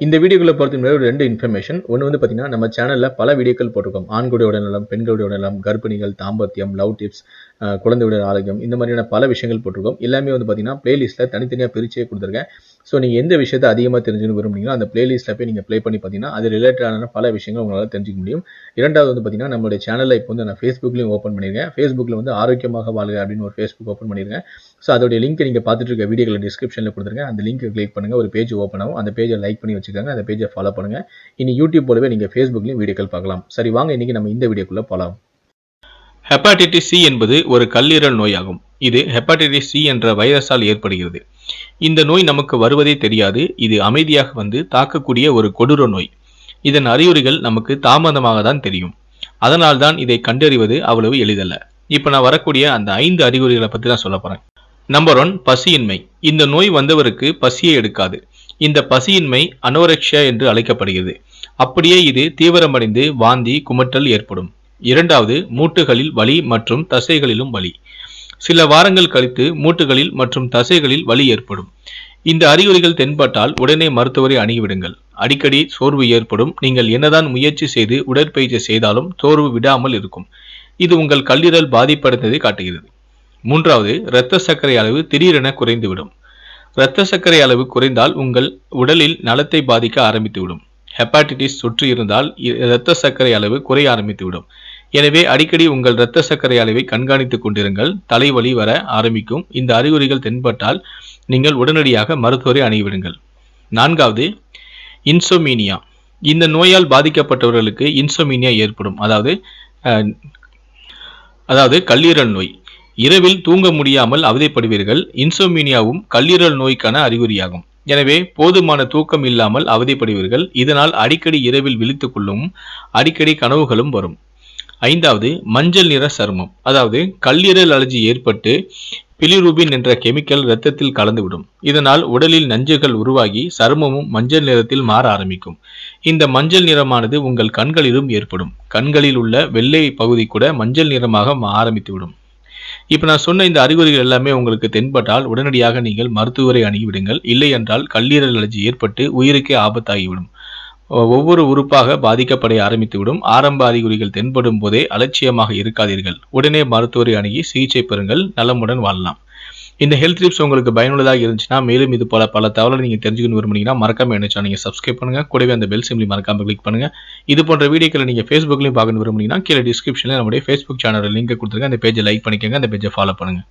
இந்த வீடியோக்குள்ள பொறுத்த முன்னாடி ஒரு ரெண்டு இன்ஃபர்மேஷன். ஒன்று வந்து பார்த்தீங்கன்னா, நம்ம சேனலில் பல வீடியோக்கள் போட்டிருக்கோம். ஆண்களுடைய உடல்நலம், பெண்களுடைய உடல்நலம், கர்ப்பிணிகள், தாம்பத்தியம், லவ் டிப்ஸ், குழந்தையுடைய ஆரோக்கியம், இந்த மாதிரியான பல விஷயங்கள் போட்டிருக்கோம். எல்லாமே வந்து பார்த்தீங்கன்னா பிளேலிஸ்ட்டில் தனித்தனியாக பிரிச்சே கொடுத்துருக்கேன். ஸோ நீங்கள் எந்த விஷயத்தை அதிகமாக தெரிஞ்சுக்கணும் விரும்புனீங்களோ அந்த பிளேலிஸ்ட்டில் போய் நீங்கள் ப்ளே பண்ணி பார்த்தீங்கன்னா அது ரிலேட்டடான பல விஷயங்கள் உங்களால் தெரிஞ்சுக்க முடியும். இரண்டாவது வந்து பார்த்தீங்கன்னா, நம்மளுடைய சேனலில் இப்போ வந்து நான் ஃபேஸ்புக்லையும் ஓப்பன் பண்ணியிருக்கேன். ஃபேஸ்புக்கில் வந்து ஆரோக்கியமாக வாழ்க அப்படின்னு ஒரு ஃபேஸ்புக் ஓப்பன் பண்ணியிருக்கேன். ஸோ அதோடைய லிங்க் நீங்கள் பார்த்துட்டு இருக்க வீடியோக்களை டிஸ்கிரிப்ஷனில் கொடுத்துருக்கேன். அந்த லிங்க் கிளிக் பண்ணுங்கள், ஒரு பேஜ் ஓப்பன் ஆகும். அந்த பேஜை லைக் பண்ணி வச்சுக்கோங்க, அந்த பேஜை ஃபாலோ பண்ணுங்கள். இனி யூடியூப் போலவே நீங்கள் ஃபேஸ்புக்லையும் வீடியோக்கள் பார்க்கலாம். சரி, வாங்க இன்னைக்கு நம்ம இந்த வீடியோக்குள்ளே போகலாம். ஹெப்பாடைட்டிஸ் சி என்பது ஒரு கல்லீரல் நோயாகும். இது ஹெப்பாடைட்டிஸ் சி என்ற வைரஸால் ஏற்படுகிறது. இந்த நோய் நமக்கு வருவதே தெரியாது. இது அமைதியாக வந்து தாக்கக்கூடிய ஒரு கொடூர நோய். இதன் அறிகுறிகள் நமக்கு தாமதமாக தான் தெரியும். அதனால்தான் இதை கண்டறிவது அவ்வளவு எளிதல்ல. இப்போ நான் வரக்கூடிய அந்த 5 அறிகுறிகளை பற்றி தான் சொல்ல போறேன். நம்பர் 1, பசியின்மை. இந்த நோய் வந்தவருக்கு பசியை எடுக்காது. இந்த பசியின்மை அனோரெக்சியா என்று அழைக்கப்படுகிறது. அப்படியே இது தீவிரமடைந்து வாந்தி, குமட்டல் ஏற்படும். இரண்டாவது, மூட்டுகளில் வலி மற்றும் தசைகளிலும் வலி. சில வாரங்கள் கழித்து மூட்டுகளில் மற்றும் தசைகளில் வலி ஏற்படும். இந்த அறிகுறிகள் தென்பட்டால் உடனே மருத்துவரை அணுகிவிடுங்கள். அடிக்கடி சோர்வு ஏற்படும். நீங்கள் என்னதான் முயற்சி செய்து உடற்பயிற்சி செய்தாலும் சோர்வு விடாமல் இருக்கும். இது உங்கள் கல்லீரல் பாதிப்படைந்ததை காட்டுகிறது. மூன்றாவது, இரத்த சர்க்கரை அளவு திடீரென குறைந்துவிடும். இரத்த சர்க்கரை அளவு குறைந்தால் உங்கள் உடலில் நலத்தை பாதிக்க ஆரம்பித்துவிடும். ஹெப்பாடைட்டிஸ் தொற்று இருந்தால் இரத்த சர்க்கரை அளவு குறைய ஆரம்பித்துவிடும். எனவே அடிக்கடி உங்கள் இரத்த சர்க்கரை அளவை கண்காணித்துக் கொண்டிருங்கள். தலைவலி வர ஆரம்பிக்கும். இந்த அறிகுறிகள் தென்பட்டால் நீங்கள் உடனடியாக மருத்துவரை அணுகிவிடுங்கள். நான்காவது, இன்சோமீனியா. இந்த நோயால் பாதிக்கப்பட்டவர்களுக்கு இன்சோமீனியா ஏற்படும். அதாவது கல்லீரல் நோய். இரவில் தூங்க முடியாமல் அவதிப்படுவீர்கள். இன்சோமீனியாவும் கல்லீரல் நோய்க்கான அறிகுறியாகும். எனவே போதுமான தூக்கம் இல்லாமல் அவதிப்படுவீர்கள். இதனால் அடிக்கடி இரவில் விழித்துக் கொள்ளவும் அடிக்கடி கனவுகளும் வரும். ஐந்தாவது, மஞ்சள் நிற சருமம். அதாவது கல்லீரல் அலர்ஜி ஏற்பட்டு பிலிரூபின் என்ற கெமிக்கல் இரத்தத்தில் கலந்துவிடும். இதனால் உடலில் நஞ்சுகள் உருவாகி சருமமும் மஞ்சள் நிறத்தில் மாற ஆரம்பிக்கும். இந்த மஞ்சள் நிறமானது உங்கள் கண்களிலும் ஏற்படும். கண்களில் உள்ள வெள்ளை பகுதி கூட மஞ்சள் நிறமாக ஆரம்பித்துவிடும். இப்போ நான் சொன்ன இந்த அறிகுறிகள் எல்லாமே உங்களுக்கு தென்பட்டால் உடனடியாக நீங்கள் மருத்துவரை அணுகிவிடுங்கள். இல்லை என்றால் கல்லீரல் அலர்ஜி ஏற்பட்டு உயிருக்கே ஆபத்தாகிவிடும். ஒவ்வொரு உறுப்பாக பாதிக்கப்பட ஆரம்பித்துவிடும். ஆரம்ப அறிகுறிகள் தென்படும் போதே அலட்சியமாக இருக்காதீர்கள். உடனே மருத்துவரை அணுகி சிகிச்சை பெறுங்கள். நலமுடன் வாழலாம். இந்த ஹெல்த் டிப்ஸ் உங்களுக்கு பயனுள்ளதாக இருந்துச்சுன்னா, மேலும் இது போல பல தகவலை நீங்கள் தெரிஞ்சுக்கணும் விரும்புனீங்கன்னா மறக்காம என்ன சேனலை நீங்கள் சப்ஸ்கிரைப் பண்ணுங்க. கூடவே அந்த பெல் சிம்பிளை மறக்காம கிளிக் பண்ணுங்க. இது போன்ற வீடியோக்களை நீங்கள் ஃபேஸ்புக்லையும் பார்க்கணும் விரும்புனீங்கன்னா கீழே டிஸ்கிரிப்ஷனில் நம்முடைய ஃபேஸ்புக் சேனல் லிங்க் கொடுத்துருங்க. அந்த பேஜை லைக் பண்ணிக்கோங்க, அந்த பேஜை ஃபாலோ பண்ணுங்க.